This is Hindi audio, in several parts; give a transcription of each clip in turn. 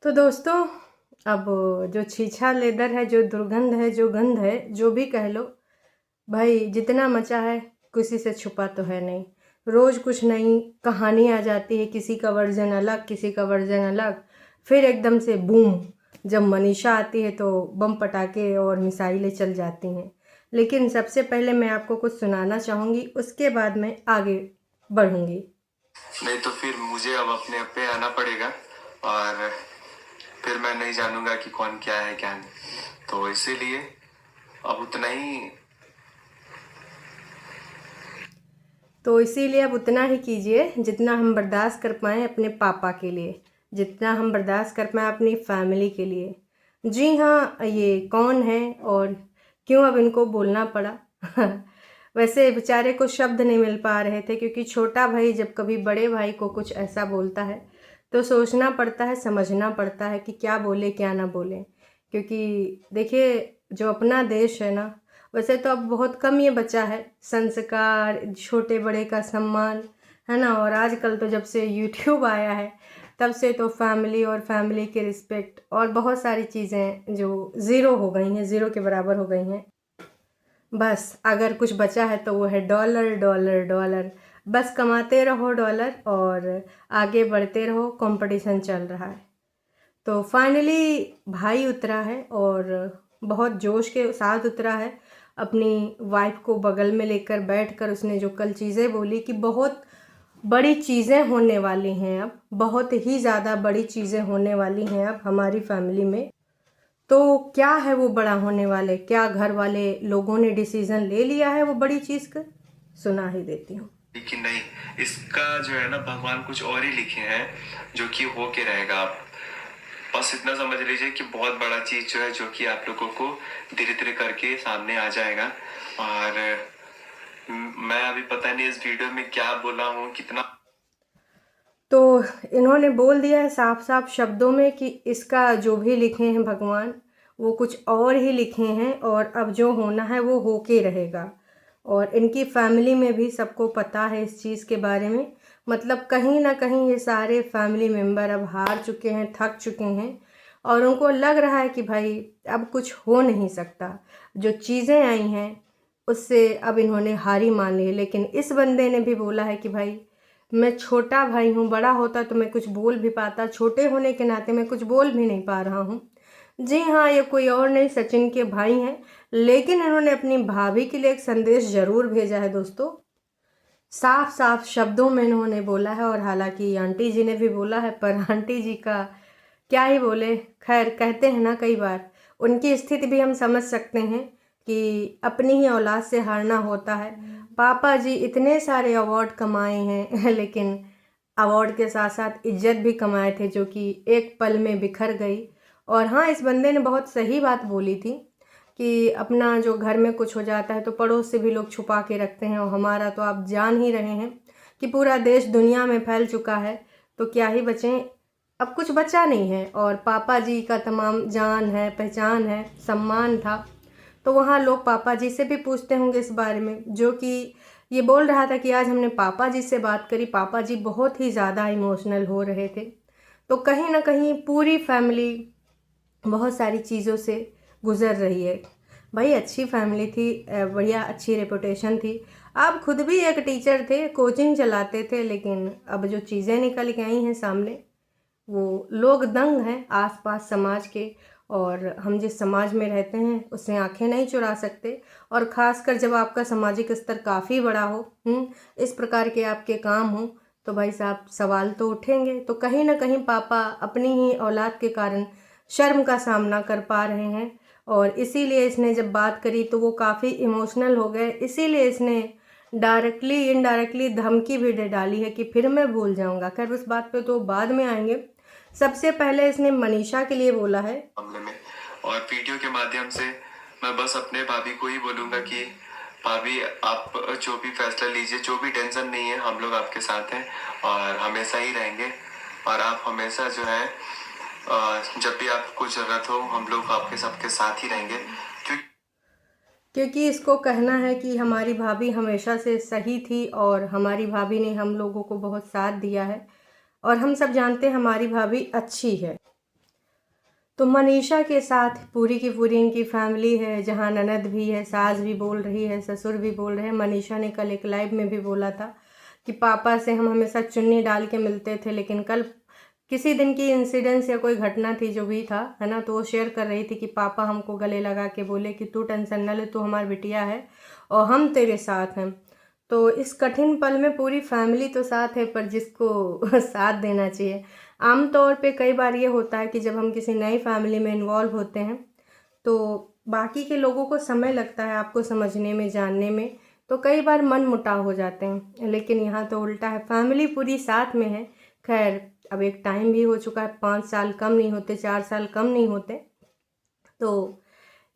तो दोस्तों, अब जो छीछा लेदर है, जो दुर्गंध है, जो गंध है, जो भी कह लो, भाई जितना मचा है किसी से छुपा तो है नहीं। रोज़ कुछ नई कहानी आ जाती है, किसी का वर्जन अलग, किसी का वर्जन अलग। फिर एकदम से बूम, जब मनीषा आती है तो बम पटाखे और मिसाइलें चल जाती हैं। लेकिन सबसे पहले मैं आपको कुछ सुनाना चाहूँगी, उसके बाद मैं आगे बढ़ूँगी। नहीं तो फिर मुझे अब अपने आप पे आना पड़ेगा और फिर मैं नहीं जानूंगा कि कौन क्या है क्या नहीं। तो इसीलिए अब उतना ही कीजिए जितना हम बर्दाश्त कर पाएँ अपने पापा के लिए, जितना हम बर्दाश्त कर पाएँ अपनी फैमिली के लिए। जी हाँ, ये कौन है और क्यों अब इनको बोलना पड़ा? वैसे बेचारे को शब्द नहीं मिल पा रहे थे, क्योंकि छोटा भाई जब कभी बड़े भाई को कुछ ऐसा बोलता है तो सोचना पड़ता है, समझना पड़ता है कि क्या बोले क्या ना बोले। क्योंकि देखिए, जो अपना देश है ना, वैसे तो अब बहुत कम ये बचा है संस्कार, छोटे बड़े का सम्मान, है ना। और आजकल तो जब से यूट्यूब आया है तब से तो फैमिली और फैमिली के रिस्पेक्ट और बहुत सारी चीज़ें जो ज़ीरो हो गई हैं, ज़ीरो के बराबर हो गई हैं। बस अगर कुछ बचा है तो वो है डॉलर डॉलर डॉलर। बस कमाते रहो डॉलर और आगे बढ़ते रहो, कंपटीशन चल रहा है। तो फाइनली भाई उतरा है और बहुत जोश के साथ उतरा है। अपनी वाइफ को बगल में लेकर बैठकर उसने जो कल चीज़ें बोली कि बहुत बड़ी चीज़ें होने वाली हैं, अब बहुत ही ज़्यादा बड़ी चीज़ें होने वाली हैं अब हमारी फैमिली में। तो क्या है वो बड़ा होने वाले, क्या घर वाले लोगों ने डिसीजन ले लिया है वो बड़ी चीज़ का? सुना ही देती हूँ। लेकिन नहीं, इसका जो है ना भगवान कुछ और ही लिखे हैं जो कि हो के रहेगा। आप बस इतना समझ लीजिए कि बहुत बड़ा चीज जो है जो कि आप लोगों को धीरे धीरे करके सामने आ जाएगा। और मैं अभी पता नहीं इस वीडियो में क्या बोला हूँ कितना। तो इन्होंने बोल दिया है साफ साफ शब्दों में कि इसका जो भी लिखे हैं भगवान, वो कुछ और ही लिखे हैं और अब जो होना है वो होके रहेगा। और इनकी फैमिली में भी सबको पता है इस चीज़ के बारे में। मतलब कहीं ना कहीं ये सारे फैमिली मेम्बर अब हार चुके हैं, थक चुके हैं और उनको लग रहा है कि भाई अब कुछ हो नहीं सकता। जो चीज़ें आई हैं उससे अब इन्होंने हार ही मान ली है। लेकिन इस बंदे ने भी बोला है कि भाई मैं छोटा भाई हूँ, बड़ा होता तो मैं कुछ बोल भी पाता, छोटे होने के नाते मैं कुछ बोल भी नहीं पा रहा हूँ। जी हाँ, ये कोई और नहीं, सचिन के भाई हैं। लेकिन इन्होंने अपनी भाभी के लिए एक संदेश ज़रूर भेजा है दोस्तों। साफ साफ शब्दों में इन्होंने बोला है और हालांकि आंटी जी ने भी बोला है, पर आंटी जी का क्या ही बोले। खैर, कहते हैं ना कई बार, उनकी स्थिति भी हम समझ सकते हैं कि अपनी ही औलाद से हारना होता है। पापा जी इतने सारे अवार्ड कमाए हैं लेकिन अवार्ड के साथ साथ इज्जत भी कमाए थे, जो कि एक पल में बिखर गई। और हाँ, इस बंदे ने बहुत सही बात बोली थी कि अपना जो घर में कुछ हो जाता है तो पड़ोस से भी लोग छुपा के रखते हैं, और हमारा तो आप जान ही रहे हैं कि पूरा देश दुनिया में फैल चुका है। तो क्या ही बचें, अब कुछ बचा नहीं है। और पापा जी का तमाम जान है, पहचान है, सम्मान था। तो वहाँ लोग पापा जी से भी पूछते होंगे इस बारे में। जो कि ये बोल रहा था कि आज हमने पापा जी से बात करी, पापा जी बहुत ही ज़्यादा इमोशनल हो रहे थे। तो कहीं ना कहीं पूरी फैमिली बहुत सारी चीज़ों से गुज़र रही है। भाई अच्छी फैमिली थी, बढ़िया अच्छी रेपुटेशन थी। आप खुद भी एक टीचर थे, कोचिंग चलाते थे, लेकिन अब जो चीज़ें निकल के आई हैं सामने, वो लोग दंग हैं आसपास समाज के। और हम जिस समाज में रहते हैं उससे आंखें नहीं चुरा सकते। और ख़ासकर जब आपका सामाजिक स्तर काफ़ी बड़ा हो, इस प्रकार के आपके काम हों, तो भाई साहब सवाल तो उठेंगे। तो कहीं ना कहीं पापा अपनी ही औलाद के कारण शर्म का सामना कर पा रहे हैं। और इसीलिए इसने जब बात करी तो वो काफ़ी इमोशनल हो गए। इसीलिए इसने डायरेक्टली इनडायरेक्टली धमकी भी दे डाली है कि फिर मैं भूल जाऊंगा। खैर, उस बात पे तो बाद में आएंगे। सबसे पहले इसने मनीषा के लिए बोला है मामले में। और वीडियो के माध्यम से मैं बस अपने भाभी को ही बोलूंगा कि भाभी आप जो भी फैसला लीजिए, जो भी टेंशन नहीं है, हम लोग आपके साथ हैं और हमेशा ही रहेंगे। और आप हमेशा जो है जब भी आपको जरूरत हो हम लोग आपके सबके साथ ही रहेंगे। क्योंकि इसको कहना है कि हमारी भाभी हमेशा से सही थी और हमारी भाभी ने हम लोगों को बहुत साथ दिया है। और हम सब जानते हैं हमारी भाभी अच्छी है। तो मनीषा के साथ पूरी की पूरी इनकी फैमिली है, जहाँ ननद भी है, सास भी बोल रही है, ससुर भी बोल रहे हैं। मनीषा ने कल एक लाइव में भी बोला था कि पापा से हम हमेशा चुन्नी डाल के मिलते थे, लेकिन कल किसी दिन की इंसिडेंस या कोई घटना थी जो भी था, है ना, तो वो शेयर कर रही थी कि पापा हमको गले लगा के बोले कि तू टेंशन न ले, तू हमारी बिटिया है और हम तेरे साथ हैं। तो इस कठिन पल में पूरी फैमिली तो साथ है, पर जिसको साथ देना चाहिए। आम तौर पे कई बार ये होता है कि जब हम किसी नई फैमिली में इन्वॉल्व होते हैं तो बाकी के लोगों को समय लगता है आपको समझने में, जानने में, तो कई बार मन मुटाव हो जाते हैं। लेकिन यहाँ तो उल्टा है, फैमिली पूरी साथ में है। खैर, अब एक टाइम भी हो चुका है, 5 साल कम नहीं होते, 4 साल कम नहीं होते। तो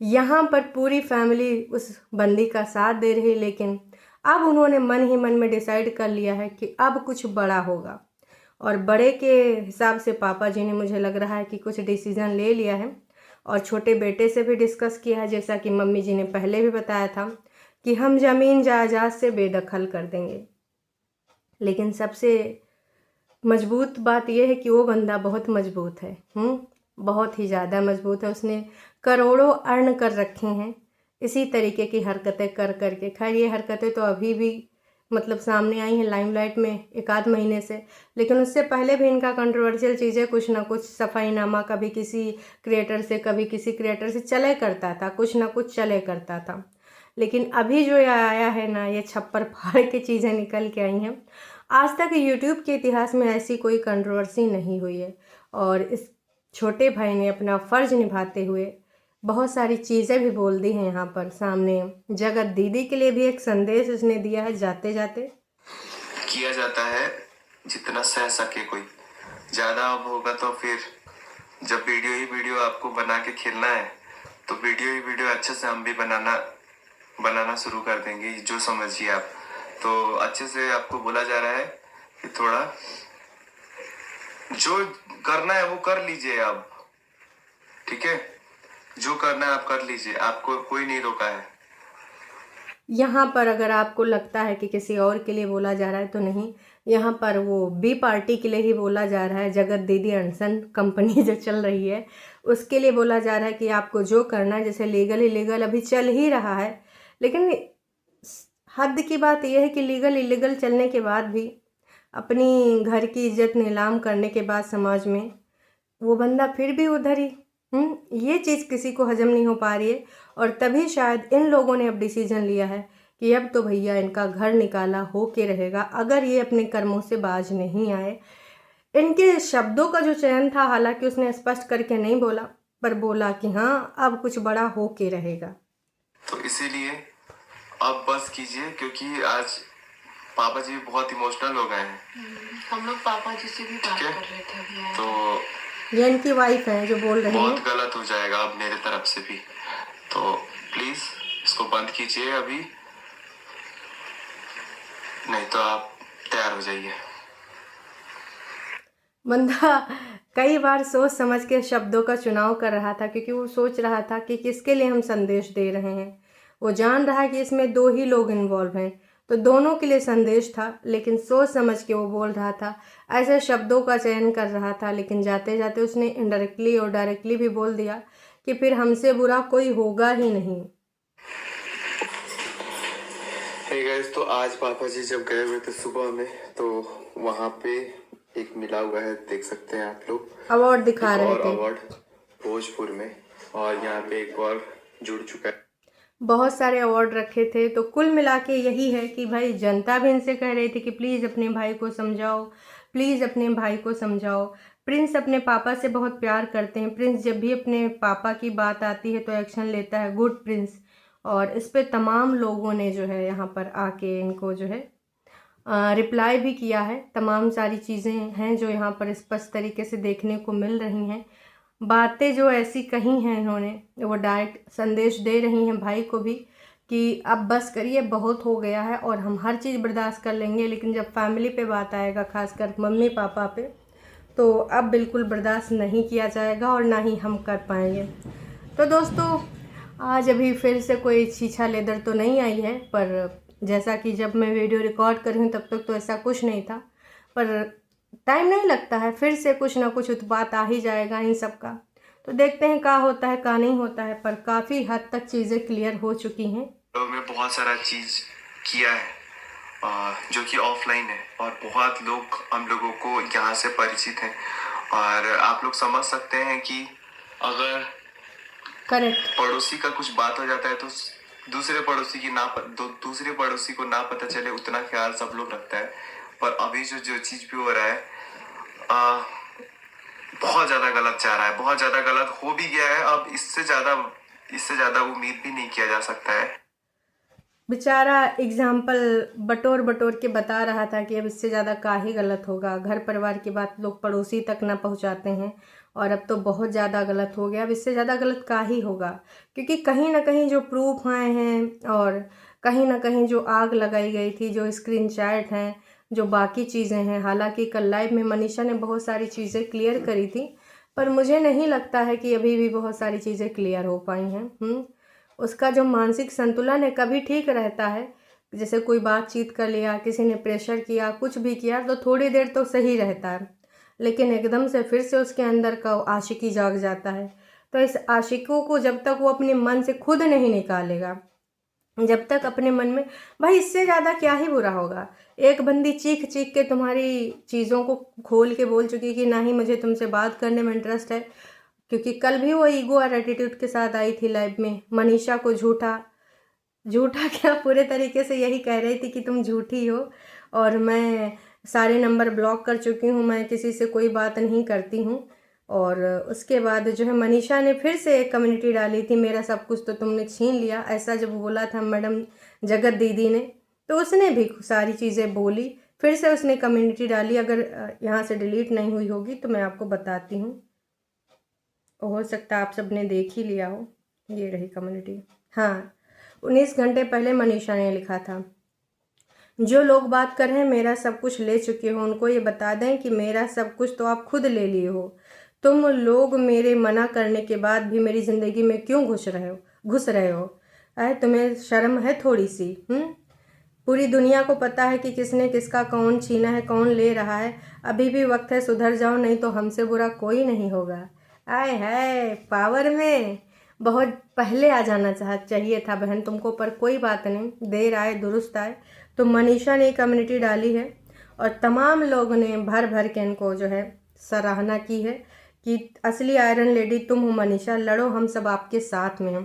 यहाँ पर पूरी फैमिली उस बंदी का साथ दे रही है, लेकिन अब उन्होंने मन ही मन में डिसाइड कर लिया है कि अब कुछ बड़ा होगा। और बड़े के हिसाब से पापा जी ने, मुझे लग रहा है कि कुछ डिसीज़न ले लिया है और छोटे बेटे से भी डिस्कस किया है, जैसा कि मम्मी जी ने पहले भी बताया था कि हम ज़मीन जायदाद से बेदखल कर देंगे। लेकिन सबसे मजबूत बात यह है कि वो बंदा बहुत मजबूत है, बहुत ही ज़्यादा मजबूत है। उसने करोड़ों अर्न कर रखे हैं इसी तरीके की हरकतें कर करके। खैर, ये हरकतें तो अभी भी मतलब सामने आई हैं लाइमलाइट में एक आध महीने से, लेकिन उससे पहले भी इनका कंट्रोवर्शियल चीज़ें कुछ ना कुछ, सफाईनामा कभी किसी क्रिएटर से, कभी किसी क्रिएटर से चले करता था, कुछ ना कुछ चले करता था। लेकिन अभी जो ये आया है ना, ये छप्पर फाड़ के चीज़ें निकल के आई हैं। आज तक यूट्यूब के इतिहास में ऐसी कोई कंट्रोवर्सी नहीं हुई है और इस छोटे भाई ने अपना फ़र्ज निभाते हुए बहुत सारी चीज़ें भी बोल दी हैं यहाँ पर सामने। जगत दीदी के लिए भी एक संदेश उसने दिया है जाते जाते। किया जाता है जितना सह सके कोई, ज़्यादा अब होगा तो फिर जब वीडियो ही वीडियो आपको बना के खेलना है तो वीडियो ही वीडियो अच्छे से हम भी बनाना शुरू कर देंगे, जो समझिए आप। तो अच्छे से आपको बोला जा रहा है कि थोड़ा जो करना है वो कर लीजिए आप, ठीक है? जो करना है आप कर लीजिए, आपको कोई नहीं रोका है। यहाँ पर अगर आपको लगता है कि किसी और के लिए बोला जा रहा है तो नहीं, यहाँ पर वो बी पार्टी के लिए ही बोला जा रहा है। जगत दीदी अनसन कंपनी जो चल रही है उसके लिए बोला जा रहा है कि आपको जो करना है, जैसे लीगल इलीगल अभी चल ही रहा है, लेकिन हद की बात यह है कि लीगल इलीगल चलने के बाद भी अपनी घर की इज्जत नीलाम करने के बाद समाज में वो बंदा फिर भी उधर ही। ये चीज़ किसी को हजम नहीं हो पा रही है और तभी शायद इन लोगों ने अब डिसीजन लिया है कि अब तो भैया इनका घर निकाला हो के रहेगा, अगर ये अपने कर्मों से बाज नहीं आए। इनके शब्दों का जो चयन था, हालांकि उसने स्पष्ट करके नहीं बोला, पर बोला कि हाँ अब कुछ बड़ा हो के रहेगा। तो इसीलिए अब बस कीजिए, क्योंकि आज पापा जी बहुत इमोशनल हो गए हैं। हम लोग पापा जी से भी बात कर रहे थे अभी। तो ये इनकी वाइफ है जो बोल रही है। बहुत गलत हो जाएगा अब मेरे तरफ से भी, तो प्लीज इसको बंद कीजिए अभी, नहीं तो आप तैयार हो जाइए। बंदा कई बार सोच समझ के शब्दों का चुनाव कर रहा था, क्योंकि वो सोच रहा था कि किसके लिए हम संदेश दे रहे हैं। वो जान रहा है कि इसमें 2 ही लोग इन्वॉल्व हैं, तो दोनों के लिए संदेश था, लेकिन सोच समझ के वो बोल रहा था, ऐसे शब्दों का चयन कर रहा था। लेकिन जाते जाते उसने इनडायरेक्टली और डायरेक्टली भी बोल दिया कि फिर हमसे बुरा कोई होगा ही नहीं। हे गाइस, तो आज पापा जी जब गए हुए थे सुबह में, तो वहाँ पे एक मिला हुआ है, देख सकते हैं आप लोग, अवार्ड दिखा रहे थे, अवार्ड भोजपुर में, और यहाँ पे एक और जुड़ चुका है। बहुत सारे अवार्ड रखे थे। तो कुल मिला के यही है कि भाई जनता भी इनसे कह रही थी कि प्लीज़ अपने भाई को समझाओ, प्लीज़ अपने भाई को समझाओ। प्रिंस अपने पापा से बहुत प्यार करते हैं। प्रिंस जब भी अपने पापा की बात आती है तो एक्शन लेता है, गुड प्रिंस। और इस पे तमाम लोगों ने जो है यहाँ पर आके इनको जो है रिप्लाई भी किया है। तमाम सारी चीज़ें हैं जो यहाँ पर स्पष्ट तरीके से देखने को मिल रही हैं। बातें जो ऐसी कही हैं इन्होंने, वो डायरेक्ट संदेश दे रही हैं भाई को भी कि अब बस करिए, बहुत हो गया है और हम हर चीज़ बर्दाश्त कर लेंगे, लेकिन जब फैमिली पे बात आएगा, खासकर मम्मी पापा पे, तो अब बिल्कुल बर्दाश्त नहीं किया जाएगा और ना ही हम कर पाएंगे। तो दोस्तों, आज अभी फिर से कोई छीछा लेदर तो नहीं आई है, पर जैसा कि जब मैं वीडियो रिकॉर्ड कर रही हूँ तब तक तो ऐसा कुछ नहीं था, पर टाइम नहीं लगता है, फिर से कुछ ना कुछ उत्पात आ ही जाएगा इन सब का। तो देखते हैं क्या होता है क्या नहीं होता है, पर काफ़ी हद तक चीज़ें क्लियर हो चुकी हैं। लोग में बहुत सारा चीज़ किया है जो कि ऑफलाइन है, और बहुत लोग हम लोगों को यहाँ से परिचित हैं, और आप लोग समझ सकते हैं कि अगर करेक्ट। पड़ोसी का कुछ बात हो जाता है तो दूसरे पड़ोसी को ना पता चले उतना ख्याल सब लोग रखता है। पर अभी जो चीज भी हो रहा है आ, बहुत ज्यादा गलत जा रहा है, बहुत ज्यादा गलत हो भी गया है। अब इससे ज्यादा उम्मीद भी नहीं किया जा सकता है। बेचारा एग्जाम्पल बटोर बटोर के बता रहा था कि अब इससे ज़्यादा का ही गलत होगा। घर परिवार की बात लोग पड़ोसी तक ना पहुंचाते हैं, और अब तो बहुत ज़्यादा गलत हो गया। अब इससे ज़्यादा गलत का ही होगा, क्योंकि कहीं ना कहीं जो प्रूफ आए हैं और कहीं ना कहीं जो आग लगाई गई थी, जो स्क्रीन चैट हैं, जो बाकी चीज़ें हैं। हालांकि कल लाइव में मनीषा ने बहुत सारी चीज़ें क्लियर करी थी, पर मुझे नहीं लगता है कि अभी भी बहुत सारी चीज़ें क्लियर हो पाई हैं। उसका जो मानसिक संतुलन है कभी ठीक रहता है, जैसे कोई बातचीत कर लिया, किसी ने प्रेशर किया, कुछ भी किया, तो थोड़ी देर तो सही रहता है, लेकिन एकदम से फिर से उसके अंदर का आशिकी जाग जाता है। तो इस आशिकों को जब तक वो अपने मन से खुद नहीं निकालेगा, जब तक अपने मन में, भाई इससे ज़्यादा क्या ही बुरा होगा। एक बंदी चीख चीख के तुम्हारी चीज़ों को खोल के बोल चुकी कि ना ही मुझे तुमसे बात करने में इंटरेस्ट है, क्योंकि कल भी वो ईगो और एटीट्यूड के साथ आई थी लाइव में। मनीषा को झूठा क्या पूरे तरीके से यही कह रही थी कि तुम झूठी हो, और मैं सारे नंबर ब्लॉक कर चुकी हूँ, मैं किसी से कोई बात नहीं करती हूँ। और उसके बाद जो है मनीषा ने फिर से एक कम्युनिटी डाली थी, मेरा सब कुछ तो तुमने छीन लिया, ऐसा जब बोला था मैडम जगत दीदी ने, तो उसने भी सारी चीज़ें बोली। फिर से उसने कम्युनिटी डाली, अगर यहाँ से डिलीट नहीं हुई होगी तो मैं आपको बताती हूँ, हो सकता है आप सब ने देख ही लिया हो। ये रही कम्युनिटी। हाँ, 19 घंटे पहले मनीषा ने लिखा था, जो लोग बात कर रहे हैं मेरा सब कुछ ले चुके हो, उनको ये बता दें कि मेरा सब कुछ तो आप खुद ले लिए हो। तुम लोग मेरे मना करने के बाद भी मेरी ज़िंदगी में क्यों घुस रहे हो? अरे तुम्हें शर्म है थोड़ी सी? पूरी दुनिया को पता है कि किसने किसका कौन छीना है, कौन ले रहा है। अभी भी वक्त है, सुधर जाओ, नहीं तो हमसे बुरा कोई नहीं होगा। आए है पावर में बहुत पहले आ जाना चाहिए था बहन तुमको, पर कोई बात नहीं, देर आए दुरुस्त आए। तो मनीषा ने कम्युनिटी डाली है, और तमाम लोगों ने भर भर के इनको जो है सराहना की है कि असली आयरन लेडी तुम हो मनीषा, लड़ो, हम सब आपके साथ में हैं।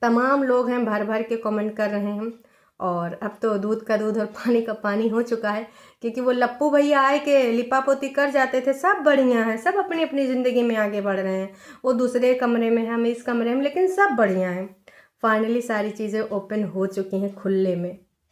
तमाम लोग हैं भर भर के कमेंट कर रहे हैं, और अब तो दूध का दूध और पानी का पानी हो चुका है, क्योंकि वो लप्पू भैया आए के लिपापोती कर जाते थे। सब बढ़िया है, सब अपनी अपनी ज़िंदगी में आगे बढ़ रहे हैं। वो दूसरे कमरे में, हम इस कमरे में, लेकिन सब बढ़िया है। फाइनली सारी चीज़ें ओपन हो चुकी हैं खुले में।